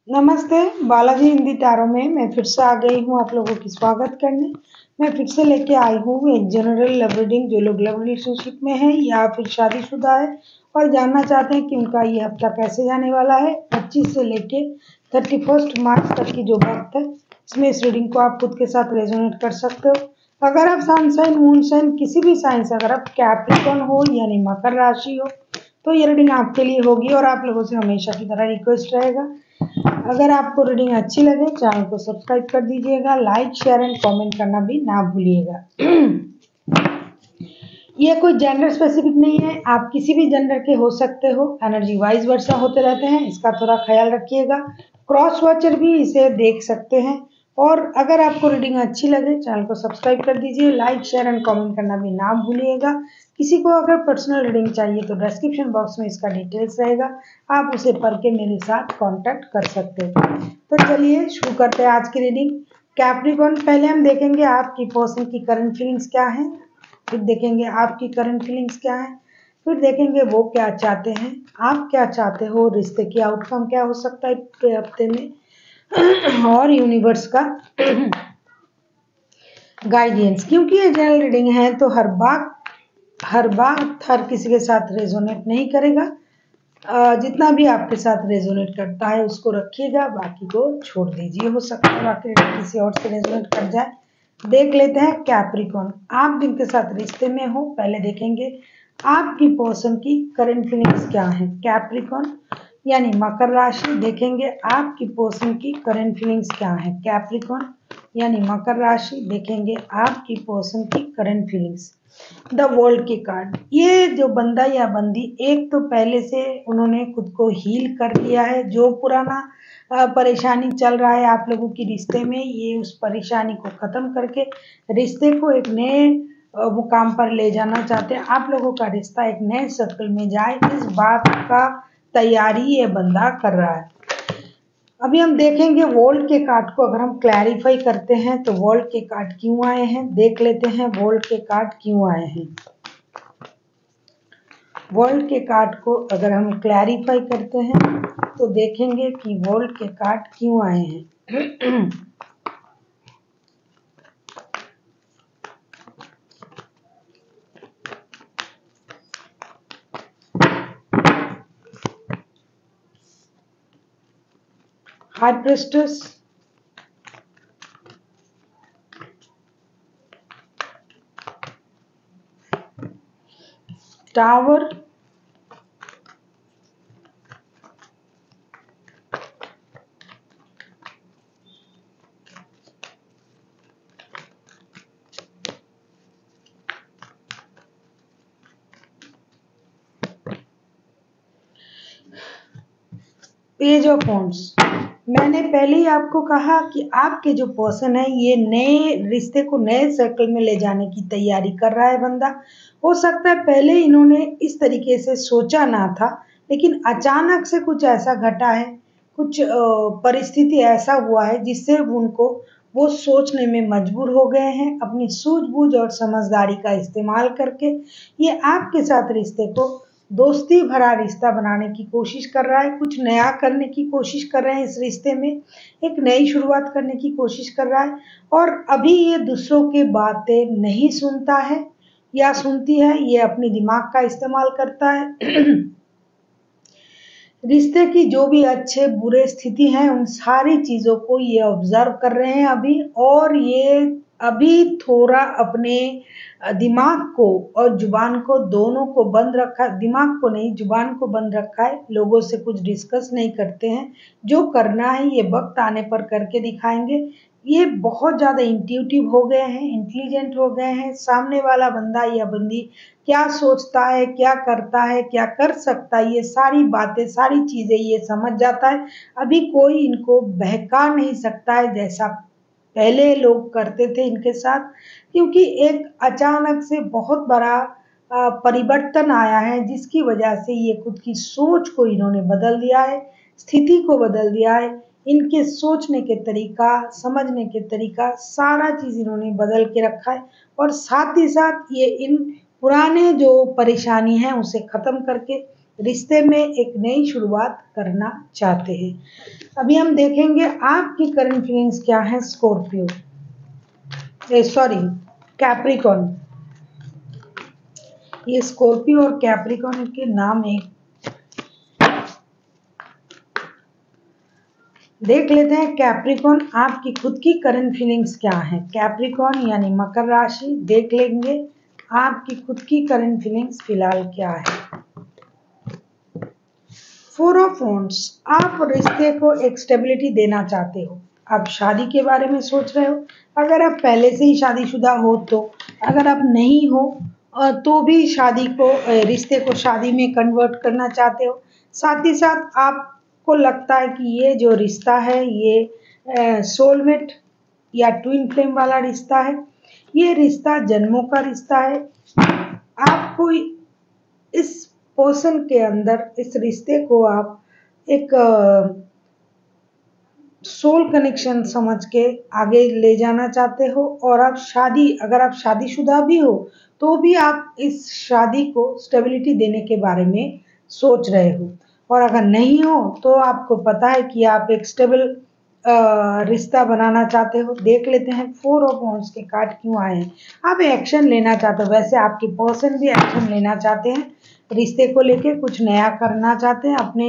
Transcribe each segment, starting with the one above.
नमस्ते। बालाजी हिंदी टैरो में मैं फिर से आ गई हूँ आप लोगों की स्वागत करने। मैं फिर से लेके आई हूँ एक जनरल लव रीडिंग जो लोग लव रिलेशनशिप में है या फिर शादीशुदा है और जानना चाहते हैं कि उनका ये हफ्ता कैसे जाने वाला है। 25 से लेके 31 मार्च तक की जो वक्त है इसमें इस रीडिंग को आप खुद के साथ रेजोनेट कर सकते हो। अगर आप सन साइन मून साइन किसी भी साइन से अगर आप कैप्रिकॉर्न हो यानी मकर राशि हो तो ये रीडिंग आपके लिए होगी और आप लोगों से हमेशा की तरह रिक्वेस्ट रहेगा, अगर आपको रीडिंग अच्छी लगे चैनल को सब्सक्राइब कर दीजिएगा, लाइक शेयर एंड कमेंट करना भी ना भूलिएगा। ये कोई जेंडर स्पेसिफिक नहीं है, आप किसी भी जेंडर के हो सकते हो। एनर्जी वाइज वर्षा होते रहते हैं, इसका थोड़ा ख्याल रखिएगा। क्रॉस वॉचर भी इसे देख सकते हैं। और अगर आपको रीडिंग अच्छी लगे चैनल को सब्सक्राइब कर दीजिए, लाइक शेयर एंड कमेंट करना भी ना भूलिएगा। किसी को अगर पर्सनल रीडिंग चाहिए तो डिस्क्रिप्शन बॉक्स में इसका डिटेल्स रहेगा, आप उसे पढ़ के मेरे साथ कांटेक्ट कर सकते हो। तो चलिए शुरू करते हैं आज की रीडिंग। कैप्रिकॉर्न, पहले हम देखेंगे आपकी पर्सन की करंट फीलिंग्स क्या है, फिर देखेंगे आपकी करंट फीलिंग्स क्या है, फिर देखेंगे वो क्या चाहते हैं, आप क्या चाहते हो, रिश्ते की आउटकम क्या हो सकता है पूरे हफ्ते में और यूनिवर्स का गाइडेंस। क्योंकि ये जनरल रीडिंग है तो हर बात हर किसी के साथ रेजोनेट नहीं करेगा। जितना भी आपके साथ रेजोनेट करता है उसको रखिएगा, बाकी को छोड़ दीजिए। हो सकता है बाकी किसी और से रेजोनेट कर जाए। देख लेते हैं कैप्रिकॉर्न, आप जिनके साथ रिश्ते में हो पहले देखेंगे आपकी पर्सन की करंट फीलिंग्स क्या है। कैप्रिकॉर्न यानी मकर राशि, देखेंगे आपकी पर्सन की करंट फीलिंग्स क्या है। कैप्रिकॉर्न यानी मकर राशि, देखेंगे आपकी पर्सन की करंट फीलिंग्स। द वर्ल्ड के कार्ड, ये जो बंदा या बंदी एक तो पहले से उन्होंने खुद को हील कर लिया है, जो पुराना परेशानी चल रहा है आप लोगों की रिश्ते में, ये उस परेशानी को खत्म करके रिश्ते को एक नए मुकाम पर ले जाना चाहते हैं। आप लोगों का रिश्ता एक नए सर्कल में जाए, इस बात का तैयारी ये बंदा कर रहा है। अभी हम देखेंगे वर्ल्ड के कार्ड को, अगर हम क्लैरिफाई करते हैं तो वर्ल्ड के कार्ड क्यों आए हैं, देख लेते हैं वर्ल्ड के कार्ड क्यों आए हैं। वर्ल्ड के कार्ड को अगर हम क्लैरिफाई करते हैं तो देखेंगे कि वर्ल्ड के कार्ड क्यों आए हैं। High priestess, tower, page of wands. मैंने पहले ही आपको कहा कि आपके जो पर्सन है ये नए रिश्ते को नए सर्कल में ले जाने की तैयारी कर रहा है बंदा। हो सकता है पहले इन्होंने इस तरीके से सोचा ना था, लेकिन अचानक से कुछ ऐसा घटा है, कुछ परिस्थिति ऐसा हुआ है जिससे उनको वो सोचने में मजबूर हो गए हैं। अपनी सूझबूझ और समझदारी का इस्तेमाल करके ये आपके साथ रिश्ते को दोस्ती भरा रिश्ता बनाने की कोशिश कर रहा है, कुछ नया करने की कोशिश कर रहे हैं इस रिश्ते में, एक नई शुरुआत करने की कोशिश कर रहा है। और अभी ये दूसरों की बातें नहीं सुनता है या सुनती है, ये अपनी दिमाग का इस्तेमाल करता है। रिश्ते की जो भी अच्छे बुरे स्थिति है उन सारी चीज़ों को ये ऑब्जर्व कर रहे हैं अभी, और ये अभी थोड़ा अपने दिमाग को और जुबान को दोनों को बंद रखा, दिमाग को नहीं जुबान को बंद रखा है, लोगों से कुछ डिस्कस नहीं करते हैं। जो करना है ये वक्त आने पर करके दिखाएंगे। ये बहुत ज़्यादा इंट्यूटिव हो गए हैं, इंटेलिजेंट हो गए हैं। सामने वाला बंदा या बंदी क्या सोचता है, क्या करता है, क्या कर सकता है, ये सारी बातें सारी चीज़ें ये समझ जाता है। अभी कोई इनको बहका नहीं सकता है जैसा पहले लोग करते थे इनके साथ, क्योंकि एक अचानक से बहुत बड़ा परिवर्तन आया है जिसकी वजह से ये खुद की सोच को इन्होंने बदल दिया है, स्थिति को बदल दिया है। इनके सोचने के तरीका, समझने के तरीका, सारा चीज़ इन्होंने बदल के रखा है। और साथ ही साथ ये इन पुराने जो परेशानी है उसे ख़त्म करके रिश्ते में एक नई शुरुआत करना चाहते हैं। अभी हम देखेंगे आपकी करंट फीलिंग्स क्या है स्कॉर्पियो, सॉरी कैप्रिकॉर्न। ये स्कॉर्पियो और कैप्रिकॉर्न के नाम एक देख लेते हैं। कैप्रिकॉर्न आपकी खुद की करंट फीलिंग्स क्या है। कैप्रिकॉर्न यानी मकर राशि, देख लेंगे आपकी खुद की करंट फीलिंग्स फिलहाल क्या है। 4 ऑफ वांड्स, आप रिश्ते को एक स्टेबिलिटी देना चाहते हो। आप शादी के बारे में सोच रहे हो। अगर आप पहले से ही शादीशुदा हो तो, अगर आप नहीं हो तो भी शादी को रिश्ते को शादी में कन्वर्ट करना चाहते हो। साथ ही साथ आपको लगता है कि ये जो रिश्ता है ये सोलमेट या ट्विन फ्लेम वाला रिश्ता है। ये रिश्ता जन्मों का रिश्ता है। आपको इस पर्सन के अंदर इस रिश्ते को आप एक सोल कनेक्शन समझ के आगे ले जाना चाहते हो। और आप अगर आप शादीशुदा भी हो तो भी आप इस शादी को स्टेबिलिटी देने के बारे में सोच रहे हो। और अगर नहीं हो तो आपको पता है कि आप एक स्टेबल रिश्ता बनाना चाहते हो। देख लेते हैं 4 ऑफ वांड्स के कार्ड क्यों आए हैं। आप एक्शन लेना चाहते हो। वैसे आपके पर्सन भी एक्शन लेना चाहते हैं, रिश्ते को लेके कुछ नया करना चाहते हैं। अपने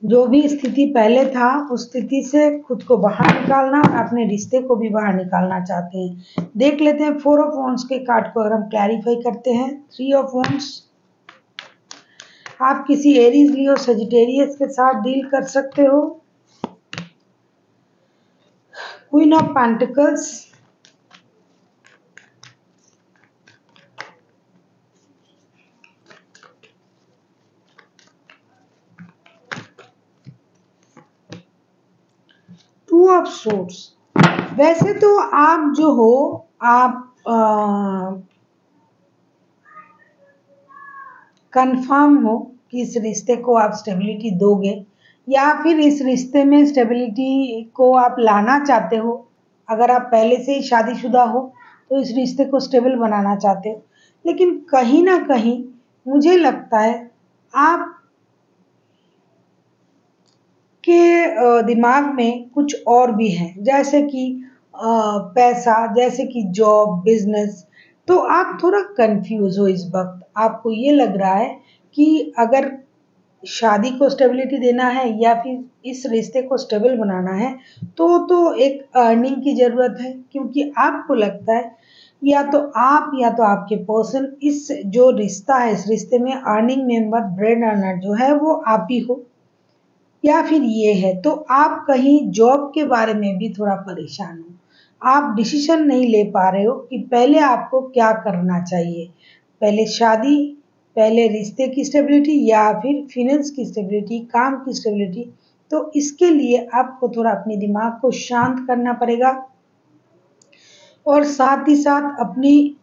जो भी स्थिति पहले था उस स्थिति से खुद को बाहर निकालना और अपने रिश्ते को भी बाहर निकालना चाहते हैं। देख लेते हैं 4 ऑफ वांड्स के कार्ड को अगर हम क्लैरिफाई करते हैं। 3 ऑफ वांड्स, आप किसी एरीज, लियो, सजिटेरियस के साथ डील कर सकते हो। Queen of pentacles, 2 of swords. वैसे तो आप जो हो आप कंफर्म हो कि इस रिश्ते को आप स्टेबिलिटी दोगे या फिर इस रिश्ते में स्टेबिलिटी को आप लाना चाहते हो। अगर आप पहले से ही शादीशुदा हो तो इस रिश्ते को स्टेबल बनाना चाहते हो। लेकिन कहीं ना कहीं मुझे लगता है आप के दिमाग में कुछ और भी है, जैसे कि पैसा, जैसे कि जॉब, बिजनेस। तो आप थोड़ा कंफ्यूज हो इस वक्त। आपको ये लग रहा है कि अगर शादी को स्टेबिलिटी देना है या फिर इस रिश्ते को स्टेबल बनाना है तो एक अर्निंग की ज़रूरत है। क्योंकि आपको लगता है या तो आप या तो आपके पर्सन, इस जो रिश्ता है इस रिश्ते में अर्निंग मेंबर, ब्रेड अर्नर जो है वो आप ही हो या फिर ये है। तो आप कहीं जॉब के बारे में भी थोड़ा परेशान हो। आप डिसीजन नहीं ले पा रहे हो कि पहले आपको क्या करना चाहिए, पहले शादी, पहले रिश्ते की स्टेबिलिटी या फिर फिनेंस की स्टेबिलिटी, काम की स्टेबिलिटी। तो इसके लिए आपको थोड़ा अपने दिमाग को शांत करना पड़ेगा और साथ ही साथ अपनी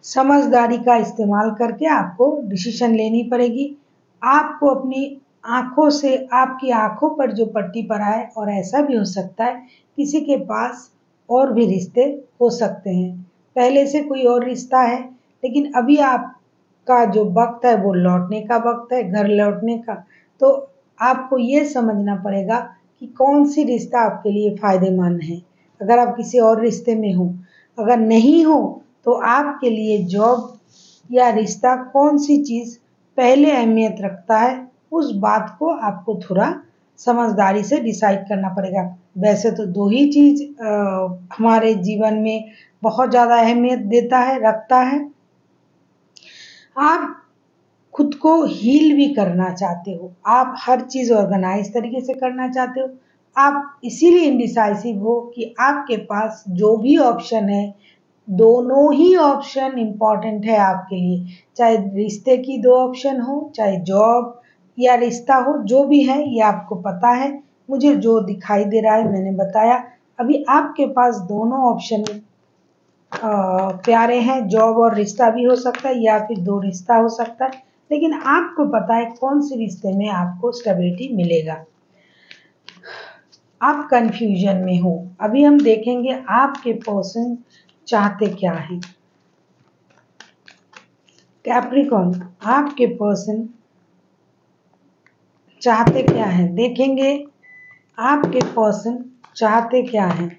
समझदारी का इस्तेमाल करके आपको डिसीजन लेनी पड़ेगी। आपको अपनी आंखों से, आपकी आंखों पर जो पट्टी पड़ा है, और ऐसा भी हो सकता है किसी के पास और भी रिश्ते हो सकते हैं, पहले से कोई और रिश्ता है लेकिन अभी आपका जो वक्त है वो लौटने का वक्त है, घर लौटने का। तो आपको ये समझना पड़ेगा कि कौन सी रिश्ता आपके लिए फायदेमंद है। अगर आप किसी और रिश्ते में हो, अगर नहीं हो तो आपके लिए जॉब या रिश्ता कौन सी चीज़ पहले अहमियत रखता है, उस बात को आपको थोड़ा समझदारी से डिसाइड करना पड़ेगा। वैसे तो 2 ही चीज़ हमारे जीवन में बहुत ज़्यादा अहमियत देता है, रखता है। आप खुद को हील भी करना चाहते हो, आप हर चीज़ ऑर्गेनाइज तरीके से करना चाहते हो। आप इसीलिए इंडिसाइसिव हो कि आपके पास जो भी ऑप्शन है, दोनों ही ऑप्शन इम्पॉर्टेंट है आपके लिए। चाहे रिश्ते की 2 ऑप्शन हो, चाहे जॉब या रिश्ता हो, जो भी है ये आपको पता है। मुझे जो दिखाई दे रहा है मैंने बताया। अभी आपके पास दोनों ऑप्शन प्यारे हैं, जॉब और रिश्ता भी हो सकता है या फिर 2 रिश्ता हो सकता है। लेकिन आपको पता है कौन से रिश्ते में आपको स्टेबिलिटी मिलेगा। आप कंफ्यूजन में हो। अभी हम देखेंगे आपके पर्सन चाहते क्या हैं। कैप्रिकॉर्न, आपके पर्सन चाहते क्या है, देखेंगे आपके पर्सन चाहते क्या है।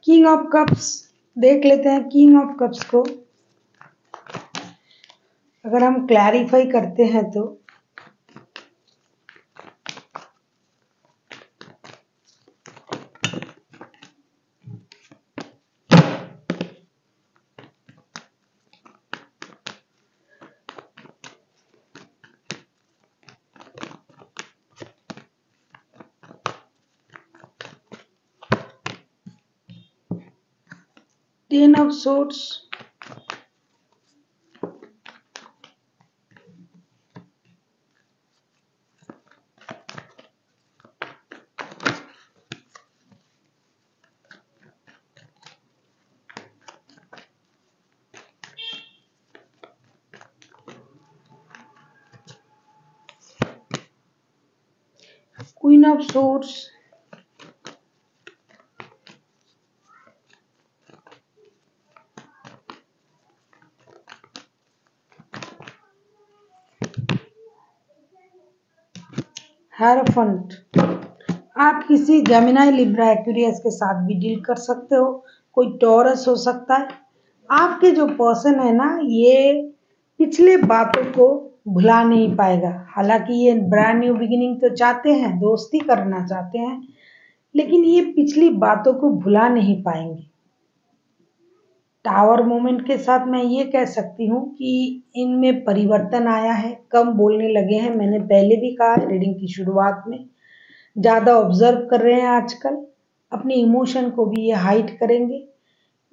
किंग ऑफ कप्स, देख लेते हैं किंग ऑफ कप्स को। अगर हम क्लैरिफाई करते हैं तो ten of swords, queen of swords, hierophant. आप किसी जेमिनी, लिब्रा, एक्वेरियस के साथ भी डील कर सकते हो, कोई टॉरस हो सकता है। आपके जो पर्सन है ना, ये पिछले बातों को भुला नहीं पाएगा। हालांकि ये ब्रांड न्यू बिगिनिंग तो चाहते हैं, दोस्ती करना चाहते हैं, लेकिन ये पिछली बातों को भुला नहीं पाएंगे। टावर मोमेंट के साथ मैं ये कह सकती हूँ कि इनमें परिवर्तन आया है, कम बोलने लगे हैं। मैंने पहले भी कहा रीडिंग की शुरुआत में, ज़्यादा ऑब्जर्व कर रहे हैं आजकल, अपने इमोशन को भी ये हाइड करेंगे।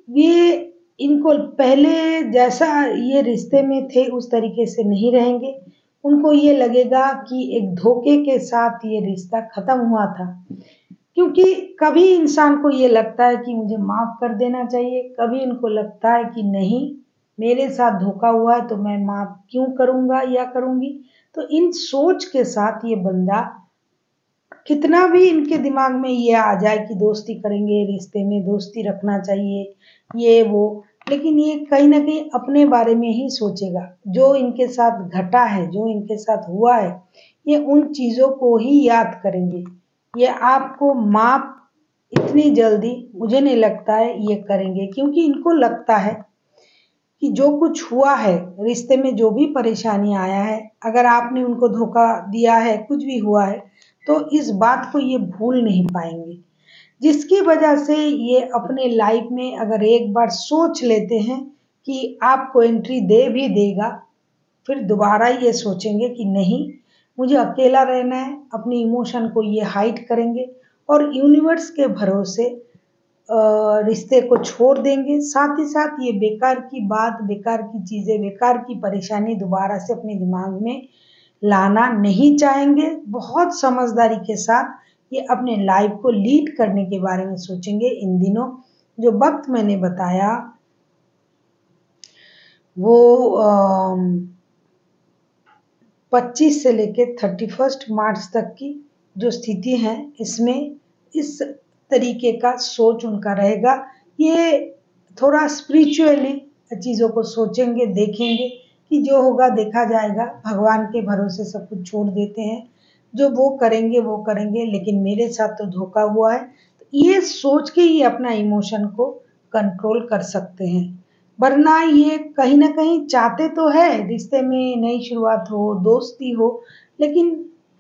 ये इनको पहले जैसा ये रिश्ते में थे उस तरीके से नहीं रहेंगे। उनको ये लगेगा कि एक धोखे के साथ ये रिश्ता खत्म हुआ था, क्योंकि कभी इंसान को ये लगता है कि मुझे माफ़ कर देना चाहिए, कभी इनको लगता है कि नहीं, मेरे साथ धोखा हुआ है तो मैं माफ़ क्यों करूँगा या करूँगी। तो इन सोच के साथ ये बंदा, कितना भी इनके दिमाग में ये आ जाए कि दोस्ती करेंगे, रिश्ते में दोस्ती रखना चाहिए, ये वो, लेकिन ये कहीं ना कहीं अपने बारे में ही सोचेगा। जो इनके साथ घटा है, जो इनके साथ हुआ है, ये उन चीज़ों को ही याद करेंगे। ये आपको माफ इतनी जल्दी मुझे नहीं लगता है ये करेंगे, क्योंकि इनको लगता है कि जो कुछ हुआ है रिश्ते में, जो भी परेशानी आया है, अगर आपने उनको धोखा दिया है, कुछ भी हुआ है, तो इस बात को ये भूल नहीं पाएंगे। जिसकी वजह से ये अपने लाइफ में अगर एक बार सोच लेते हैं कि आपको एंट्री दे भी देगा, फिर दोबारा ये सोचेंगे कि नहीं, मुझे अकेला रहना है। अपनी इमोशन को ये हाइड करेंगे और यूनिवर्स के भरोसे रिश्ते को छोड़ देंगे। साथ ही साथ ये बेकार की बात, बेकार की चीज़ें, बेकार की परेशानी दोबारा से अपने दिमाग में लाना नहीं चाहेंगे। बहुत समझदारी के साथ ये अपने लाइफ को लीड करने के बारे में सोचेंगे। इन दिनों जो वक्त मैंने बताया वो 25 से लेकर 31 मार्च तक की जो स्थिति है, इसमें इस तरीके का सोच उनका रहेगा। ये थोड़ा स्पिरिचुअली चीज़ों को सोचेंगे, देखेंगे कि जो होगा देखा जाएगा, भगवान के भरोसे सब कुछ छोड़ देते हैं, जो वो करेंगे वो करेंगे, लेकिन मेरे साथ तो धोखा हुआ है। तो ये सोच के ही अपना इमोशन को कंट्रोल कर सकते हैं। वरना ये कहीं ना कहीं चाहते तो है रिश्ते में नई शुरुआत हो, दोस्ती हो, लेकिन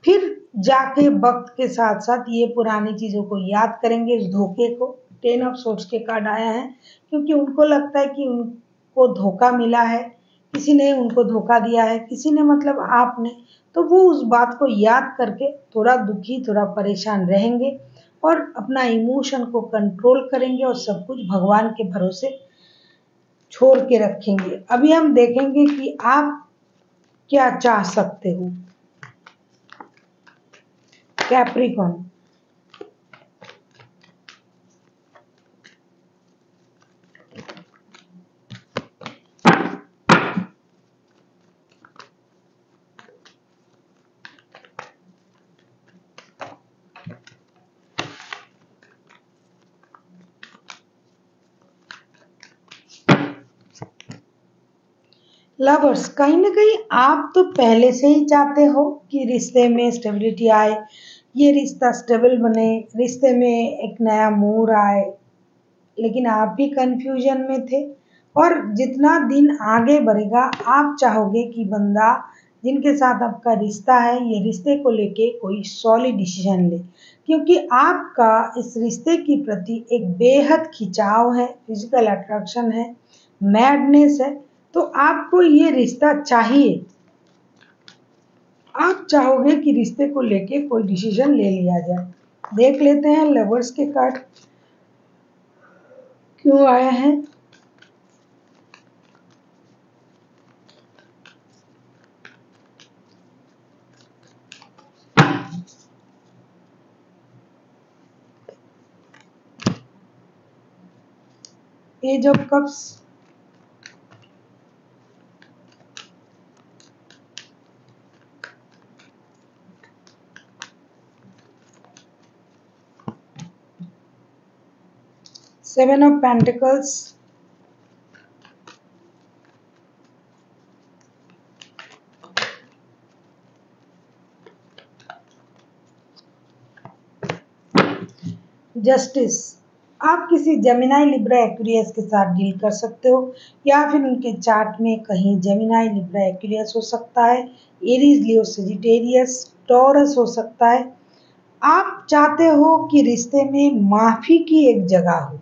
फिर जाके वक्त के साथ साथ ये पुरानी चीज़ों को याद करेंगे, इस धोखे को। 10 ऑफ सोर्ड्स के कार्ड आया है, क्योंकि उनको लगता है कि उनको धोखा मिला है, किसी ने उनको धोखा दिया है, किसी ने मतलब आपने। तो वो उस बात को याद करके थोड़ा दुखी, थोड़ा परेशान रहेंगे और अपना इमोशन को कंट्रोल करेंगे और सब कुछ भगवान के भरोसे छोड़ के रखेंगे। अभी हम देखेंगे कि आप क्या चाह सकते हो। कैप्रिकॉर्न। लवर्स, कहीं ना कहीं आप तो पहले से ही चाहते हो कि रिश्ते में स्टेबिलिटी आए, ये रिश्ता स्टेबल बने, रिश्ते में एक नया मोड़ आए, लेकिन आप भी कंफ्यूजन में थे। और जितना दिन आगे बढ़ेगा आप चाहोगे कि बंदा जिनके साथ आपका रिश्ता है ये रिश्ते को लेके कोई सॉलिड डिसीजन ले, क्योंकि आपका इस रिश्ते के प्रति एक बेहद खिंचाव है, फिजिकल अट्रैक्शन है, मैडनेस है। तो आपको ये रिश्ता चाहिए, आप चाहोगे कि रिश्ते को लेके कोई डिसीजन ले लिया जाए। देख लेते हैं लवर्स के कार्ड क्यों आए हैं। Ace of cups, seven of pentacles, justice. आप किसी जेमिनाई लिब्रा एक्वेरियस के साथ डील कर सकते हो, या फिर उनके चार्ट में कहीं जेमिनाई लिब्रा एक्वेरियस हो सकता है, एरीज लियो सजिटेरियस टॉरस हो सकता है। आप चाहते हो कि रिश्ते में माफी की एक जगह हो,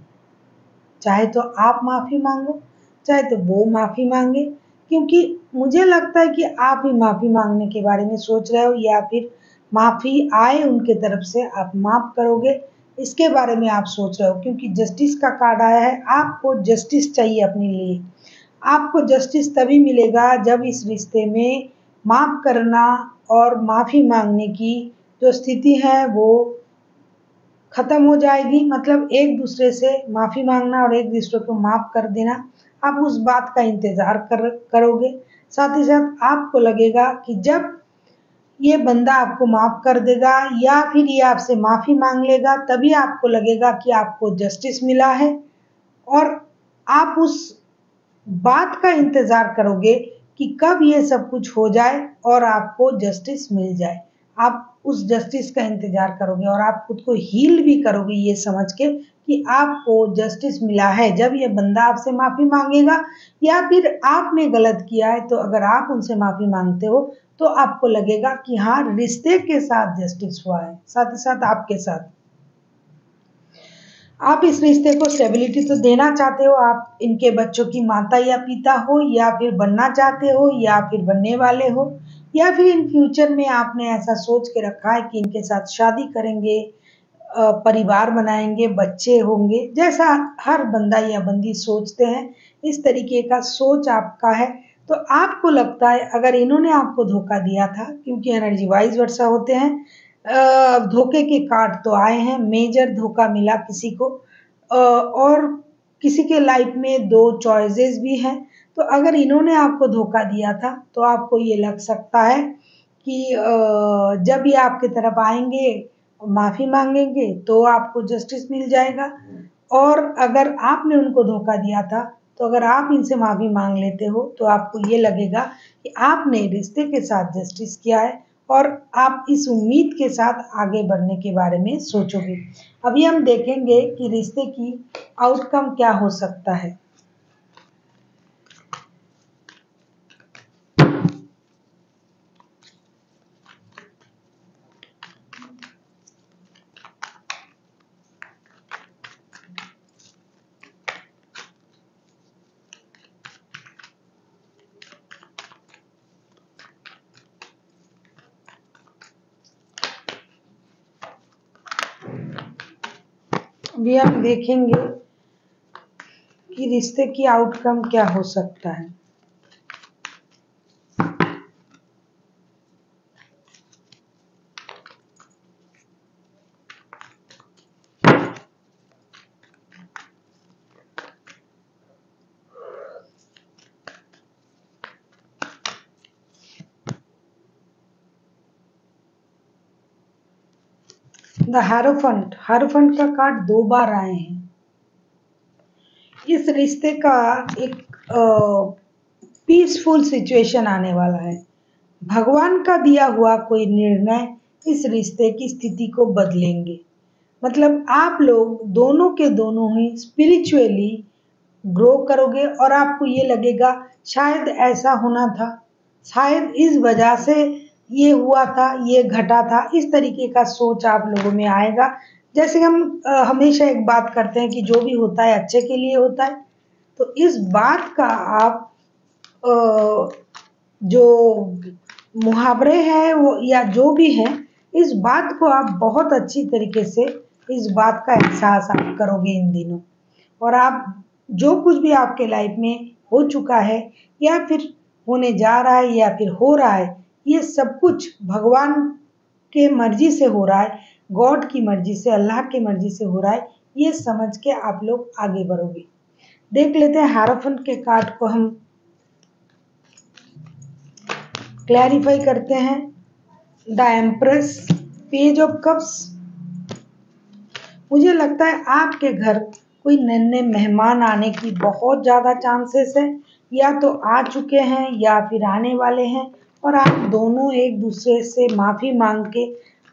चाहे तो आप माफी मांगो, चाहे तो वो माफी मांगे, क्योंकि मुझे लगता है कि आप ही माफी मांगने के बारे में सोच रहे हो, या फिर माफी आए उनके तरफ से आप माफ करोगे, इसके बारे में आप सोच रहे हो। क्योंकि जस्टिस का कार्ड आया है, आपको जस्टिस चाहिए अपने लिए। आपको जस्टिस तभी मिलेगा जब इस रिश्ते में माफ करना और माफी मांगने की जो स्थिति है वो खत्म हो जाएगी। मतलब एक दूसरे से माफी मांगना और एक दूसरे को माफ कर देना, आप उस बात का इंतजार करोगे। साथ ही साथ आपको लगेगा कि जब ये बंदा आपको माफ कर देगा या फिर ये आपसे माफी मांग लेगा, तभी आपको लगेगा कि आपको जस्टिस मिला है। और आप उस बात का इंतजार करोगे कि कब ये सब कुछ हो जाए और आपको जस्टिस मिल जाए। आप उस जस्टिस का इंतजार करोगे और आप खुद को हील भी करोगे ये समझ के कि आपको जस्टिस मिला है। जब ये बंदा आपसे माफी मांगेगा या फिर आपने गलत किया है, तो अगर आप उनसे माफी मांगते हो तो आपको लगेगा कि हाँ, रिश्ते के साथ जस्टिस हुआ है, साथ ही साथ आपके साथ। आप इस रिश्ते को स्टेबिलिटी तो देना चाहते हो, आप इनके बच्चों की माता या पिता हो, या फिर बनना चाहते हो, या फिर बनने वाले हो, या फिर इन फ्यूचर में आपने ऐसा सोच के रखा है कि इनके साथ शादी करेंगे, परिवार बनाएंगे, बच्चे होंगे, जैसा हर बंदा या बंदी सोचते हैं, इस तरीके का सोच आपका है। तो आपको लगता है अगर इन्होंने आपको धोखा दिया था, क्योंकि एनर्जी वाइज वर्षा होते हैं, धोखे के कार्ड तो आए हैं, मेजर धोखा मिला किसी को, और किसी के लाइफ में दो चॉइसेस भी हैं। तो अगर इन्होंने आपको धोखा दिया था तो आपको ये लग सकता है कि जब ये आपकी तरफ आएंगे, माफी मांगेंगे, तो आपको जस्टिस मिल जाएगा। और अगर आपने उनको धोखा दिया था, तो अगर आप इनसे माफी मांग लेते हो तो आपको ये लगेगा कि आपने रिश्ते के साथ जस्टिस किया है और आप इस उम्मीद के साथ आगे बढ़ने के बारे में सोचोगे। अभी हम देखेंगे कि रिश्ते की आउटकम क्या हो सकता है। अभी हम देखेंगे कि रिश्ते की आउटकम क्या हो सकता है। द हारोफंट, हारोफंट का कार्ड 2 बार आए हैं। इस रिश्ते का एक पीसफुल सिचुएशन आने वाला है। भगवान का दिया हुआ कोई निर्णय इस रिश्ते की स्थिति को बदलेंगे। मतलब आप लोग दोनों के दोनों ही स्पिरिचुअली ग्रो करोगे और आपको ये लगेगा शायद ऐसा होना था, शायद इस वजह से ये हुआ था, ये घटा था, इस तरीके का सोच आप लोगों में आएगा। जैसे हम हमेशा एक बात करते हैं कि जो भी होता है अच्छे के लिए होता है, तो इस बात का आप जो मुहावरे हैं वो या जो भी है, इस बात को आप बहुत अच्छी तरीके से इस बात का एहसास आप करोगे इन दिनों। और आप जो कुछ भी आपके लाइफ में हो चुका है या फिर होने जा रहा है या फिर हो रहा है, ये सब कुछ भगवान के मर्जी से हो रहा है, गॉड की मर्जी से, अल्लाह की मर्जी से हो रहा है, ये समझ के आप लोग आगे बढ़ोगे। देख लेते हैं हारोफंट के कार्ड को हम क्लैरिफाई करते हैं। The empress, page of cups. मुझे लगता है आपके घर कोई नन्हे मेहमान आने की बहुत ज़्यादा चांसेस है, या तो आ चुके हैं या फिर आने वाले हैं, और आप दोनों एक दूसरे से माफ़ी मांग के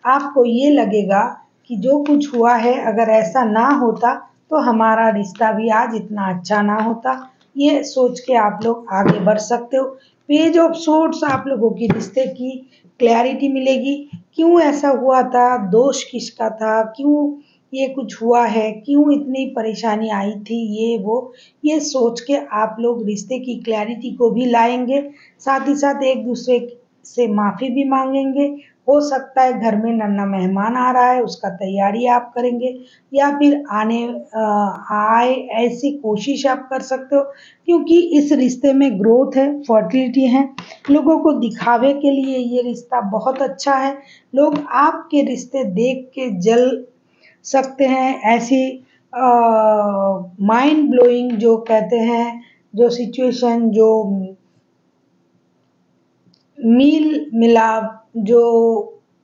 आपको ये लगेगा कि जो कुछ हुआ है अगर ऐसा ना होता तो हमारा रिश्ता भी आज इतना अच्छा ना होता। ये सोच के आप लोग आगे बढ़ सकते हो। पेज ऑफ सोर्ड्स, आप लोगों की रिश्ते की क्लैरिटी मिलेगी। क्यों ऐसा हुआ था, दोष किसका था, क्यों ये कुछ हुआ है, क्यों इतनी परेशानी आई थी, ये वो, ये सोच के आप लोग रिश्ते की क्लैरिटी को भी लाएंगे। साथ ही साथ एक दूसरे से माफ़ी भी मांगेंगे। हो सकता है घर में नन्हा मेहमान आ रहा है, उसका तैयारी आप करेंगे, या फिर आए ऐसी कोशिश आप कर सकते हो, क्योंकि इस रिश्ते में ग्रोथ है, फर्टिलिटी है। लोगों को दिखावे के लिए ये रिश्ता बहुत अच्छा है। लोग आपके रिश्ते देख के जल सकते हैं। ऐसी माइंड ब्लोइंग जो कहते हैं, जो सिचुएशन, जो मील मिलाप, जो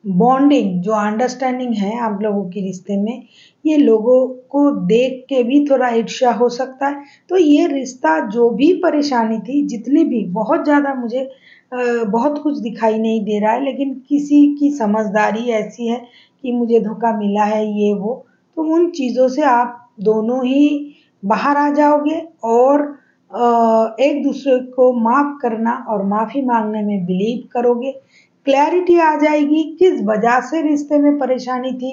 बॉन्डिंग, जो अंडरस्टैंडिंग है आप लोगों के रिश्ते में, ये लोगों को देख के भी थोड़ा ईर्ष्या हो सकता है। तो ये रिश्ता जो भी परेशानी थी, जितनी भी, बहुत ज़्यादा मुझे बहुत कुछ दिखाई नहीं दे रहा है, लेकिन किसी की समझदारी ऐसी है कि मुझे धोखा मिला है, ये वो, तो उन चीज़ों से आप दोनों ही बाहर आ जाओगे और एक दूसरे को माफ़ करना और माफ़ी मांगने में बिलीव करोगे। क्लैरिटी आ जाएगी किस वजह से रिश्ते में परेशानी थी,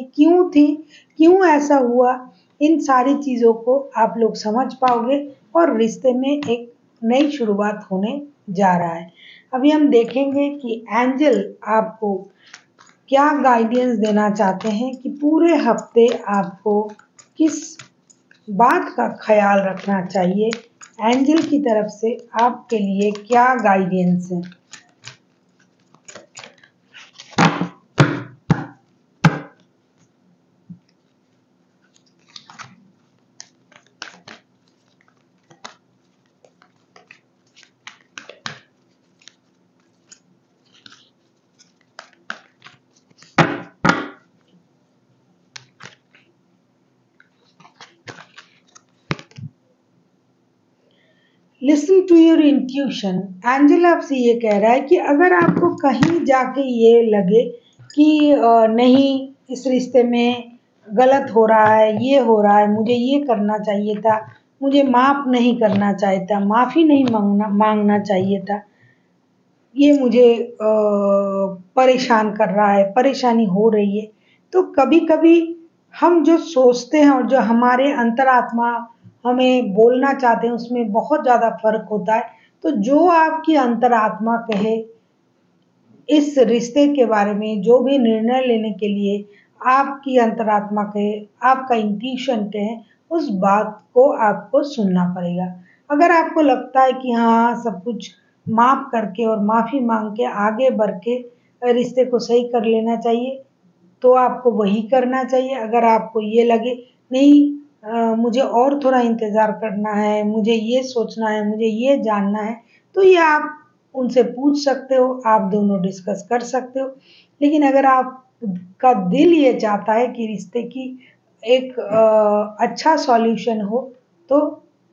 क्यों ऐसा हुआ। इन सारी चीज़ों को आप लोग समझ पाओगे और रिश्ते में एक नई शुरुआत होने जा रहा है। अभी हम देखेंगे कि एंजल आपको क्या गाइडेंस देना चाहते हैं कि पूरे हफ्ते आपको किस बात का ख्याल रखना चाहिए। एंजल की तरफ से आपके लिए क्या गाइडेंस है। Listen to your intuition. Angel आपसे ये कह रहा है कि अगर आपको कहीं जाके ये लगे कि नहीं, इस रिश्ते में गलत हो रहा है, ये हो रहा है, मुझे ये करना चाहिए था, मुझे माफ़ नहीं करना चाहिए था, माफ़ी नहीं मांगना चाहिए था, ये मुझे परेशान कर रहा है, परेशानी हो रही है, तो कभी कभी हम जो सोचते हैं और जो हमारे अंतरात्मा हमें बोलना चाहते हैं उसमें बहुत ज़्यादा फर्क होता है। तो जो आपकी अंतरात्मा कहे इस रिश्ते के बारे में, जो भी निर्णय लेने के लिए आपकी अंतरात्मा कहे, आपका इंट्यूशन कहे, उस बात को आपको सुनना पड़ेगा। अगर आपको लगता है कि हाँ, सब कुछ माफ़ करके और माफ़ी मांग के आगे बढ़ के रिश्ते को सही कर लेना चाहिए, तो आपको वही करना चाहिए। अगर आपको ये लगे नहीं, मुझे और थोड़ा इंतज़ार करना है, मुझे ये सोचना है, मुझे ये जानना है, तो ये आप उनसे पूछ सकते हो, आप दोनों डिस्कस कर सकते हो। लेकिन अगर आपका दिल ये चाहता है कि रिश्ते की एक अच्छा सॉल्यूशन हो तो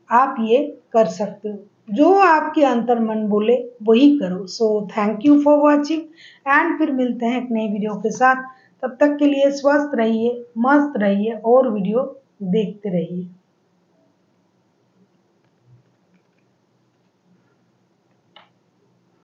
आप ये कर सकते हो। जो आपके अंतर मन बोले वही करो। So thank you for watching and फिर मिलते हैं एक नई वीडियो के साथ। तब तक के लिए स्वस्थ रहिए, मस्त रहिए और वीडियो देखते रहिए।